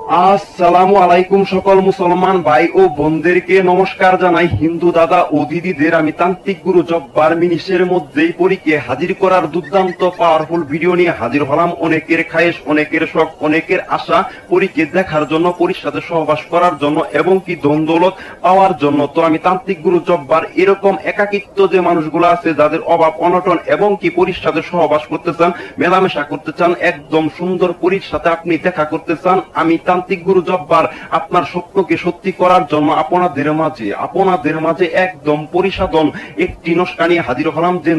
আসসালামু আলাইকুম সকল মুসলমান ভাই ও বোনদেরকে নমস্কার জানাই। হিন্দু দাদা ও দিদিদের আমি তান্ত্রিক গুরু জব্বার মিনিশের মধ্যেই পরীকে হাজির করার দুর্দান্ত পাওয়ারফুল ভিডিও নিয়ে হাজির হলাম। অনেকের খায়েশ, অনেকের শখ, অনেকের আশা পরীকে দেখার জন্য, পরীর সাথে সহবাস করার জন্য এবং কি ধন দৌলত পাওয়ার জন্য। তো আমি তান্ত্রিক গুরু জব্বার এরকম একাকিত্ব যে মানুষগুলো আছে যাদের অভাব অনটন এবং কি পরীর সাথে সহবাস করতে চান, মেলামেশা করতে চান, একদম সুন্দর পরীর সাথে আপনি দেখা করতে চান, আমি তান্ত্রিক গুরু জব্বার আপনার স্বপ্নকে সত্যি করার জন্য আপনাদের মাঝে একদম পরিসাধন একটি নস্কা নিয়ে হাজির হলাম। যে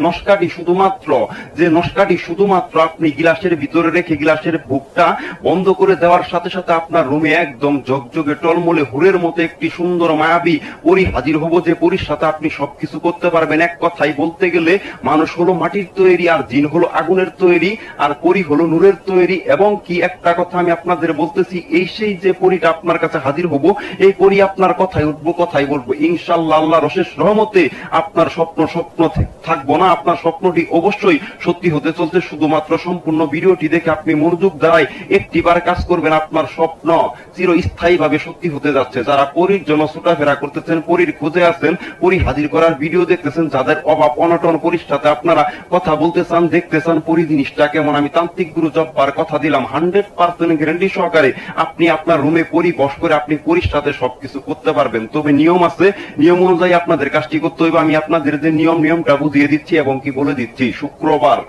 নস্কাটি শুধুমাত্র আপনি গ্লাসের ভিতরে রেখে গ্লাসের বুকটা বন্ধ করে দেওয়ার সাথে সাথে আপনার রুমে একদম ঝকঝকে টলমলে হুরের মতো একটি সুন্দর মায়াবী পরি হাজির হবো, যে পরির সাথে আপনি সবকিছু করতে পারবেন। এক কথাই বলতে গেলে মানুষ হলো মাটির তৈরি, আর জিন হলো আগুনের তৈরি, আর পরি হলো নূরের তৈরি। এবং কি একটা কথা আমি আপনাদের বলতেছি, এই সেই যে পরিটা আপনার কাছে হাজির হবো, এই পরি আপনার কথাই উঠবো, কথাই বলবো। ইনশাআল্লাহ আল্লাহর অশেষ রহমতে আপনার স্বপ্ন থাকবো না, আপনার স্বপ্নটি অবশ্যই সত্যি হতে চলছে। শুধুমাত্র সম্পূর্ণ ভিডিওটি দেখে আপনি মনোযোগ দ্বারাই একটিবার কাজ করবেন, আপনার স্বপ্ন চিরস্থায়ী ভাবে সত্যি হতে যাচ্ছে। যারা পরির জন্য ছোটাফেরা করতেছেন, পরির খোঁজে আছেন, পরি হাজির করার ভিডিও দেখতেছেন, যাদের অভাব অনটন, পরির সাথে আপনারা কথা বলতে চান, দেখতে চান পরি জিনিসটা কেমন, আমি তান্ত্রিক গুরু জব্বার কথা দিলাম 100% গ্যারান্টি সহকারে আপনি আপনার রুমে পরি বস করে আপনি পরির সাথে সবকিছু করতে পারবেন। তবে নিয়ম আছে, নিয়ম অনুযায়ী আপনাদের কাজটি করতে হইবে। আমি আপনাদের যে নিয়মটা বুঝিয়ে দিচ্ছি এবং কি বলে দিচ্ছি। শুক্রবার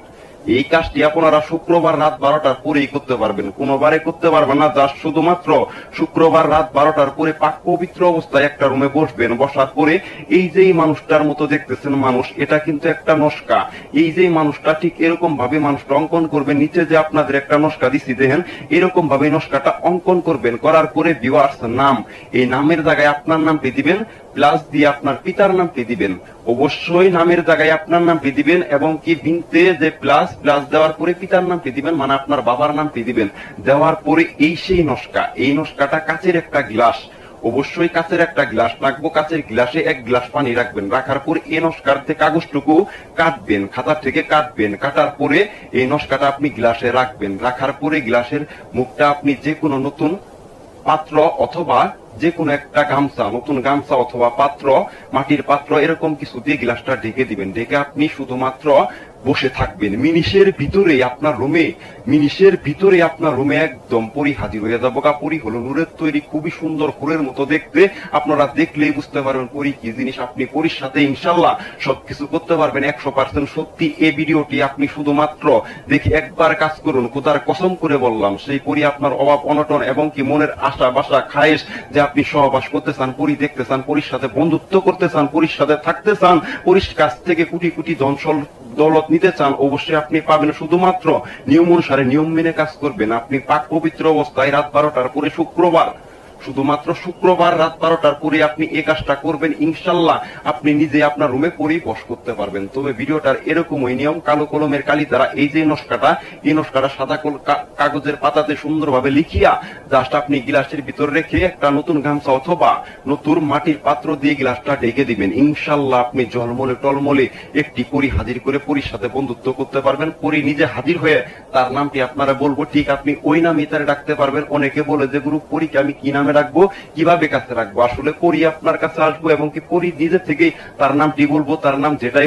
এই কাজটি আপনারা শুক্রবার রাত 12টার পরেই করতে পারবেন, কোনোবারে করতে পারবেন না। জাস্ট শুধুমাত্র শুক্রবার রাত 12টার পরে পাক পবিত্র অবস্থায় একটা রুমে বসবেন। বসার পরে এই যে মানুষটার মতো দেখতেছেন মানুষ, এটা কিন্তু একটা নস্কা। এই যে মানুষটা ঠিক এরকম ভাবে মানুষটা অঙ্কন করবেন। নিচে যে আপনাদের একটা নস্কা দিচ্ছি দেখেন, এরকম ভাবে নস্কাটা অঙ্কন করবেন। করার পরে ভিউয়ার্স নাম, এই নামের জায়গায় আপনার নামটি দিবেন, প্লাস দিয়ে আপনার পিতার নামটি দিবেন। অবশ্যই নামের জায়গায় আপনার নামটি দিবেন এবং কি বিনতে যে প্লাস দেওয়ার পরে পিতার নামটি দিবেন, মানে আপনার বাবার নামটি দিবেন। দেওয়ার পরে এই সেই নস্কা, এই নস্কাটা কাচের একটা গ্লাস, অবশ্যই কাচের একটা গ্লাস রাখবো, কাচের গ্লাসে 1 গ্লাস পানি রাখবেন। রাখার পর এই নস্কার থেকে কাগজটুকু কাটবেন, খাতা থেকে কাটবেন। কাটার পরে এই নস্কাটা আপনি গ্লাসে রাখবেন। রাখার পরে গ্লাসের মুখটা আপনি যে কোনো নতুন পাত্র অথবা যে কোনো একটা গামছা, নতুন গামছা অথবা পাত্র, মাটির পাত্র, এরকম কিছু দিয়ে গ্লাসটা ঢেকে দিবেন। ঢেকে আপনি শুধুমাত্র বসে থাকবেন। মিনিশের ভিতরে আপনার রুমে একদম পরি হাজির হয়ে যাবো। পরি হলো নূরের তৈরি, খুবই সুন্দর, হুরের মতো দেখতে। আপনারা দেখলেই বুঝতে পারবেন পরি কি জিনিস। আপনি পরির সাথে ইনশাল্লাহ সবকিছু করতে পারবেন 100% সত্যি। এই ভিডিওটি আপনি শুধুমাত্র দেখে একবার কাজ করুন, খোদার কসম করে বললাম। সেই পরি আপনার অভাব অনটন এবং কি মনের আশা বাসা খায়েশ, যে আপনি সহবাস করতে চান, পরি দেখতে চান, পরির সাথে বন্ধুত্ব করতে চান, পরির সাথে থাকতে চান, পরির কাছ থেকে কোটি কোটি ধন দৌলত নিতে চান, অবশ্যই আপনি পাবেন। শুধুমাত্র নিয়ম অনুসারে নিয়ম মেনে কাজ করবেন। আপনি পাক পবিত্র অবস্থায় রাত 12টার পরে শুক্রবার, শুধুমাত্র শুক্রবার রাত 12টার পরে আপনি এই কাজটা করবেন। ইনশাল্লাহ আপনি নিজে আপনার রুমে পরেই বস করতে পারবেন। তবে ভিডিওটার এরকমই নিয়ম, কালো কলমের কালি দ্বারা এই যে নস্কাটা, এই নস্কাটা সাদা কাগজের পাতাতে সুন্দরভাবে লিখিয়া জাস্ট আপনি গ্লাসের ভিতর রেখে একটা নতুন গামছা অথবা নতুন মাটির পাত্র দিয়ে গ্লাসটা ঢেকে দিবেন। ইনশাল্লাহ আপনি ঝলমলে টলমলে একটি পরি হাজির করে পরির সাথে বন্ধুত্ব করতে পারবেন। পরি নিজে হাজির হয়ে তার নামটি আপনারা বলবো, ঠিক আপনি ওই নামই তারা ডাকতে পারবেন। অনেকে বলে যে গুরু পরীকে আমি কি নামে রাখবো, কিভাবে কাছে রাখবো? আসলে পরি আপনার কাছে আসবো এবং কি পরি নিজে থেকেই তার নামটি বলবো, তার নাম যেটাই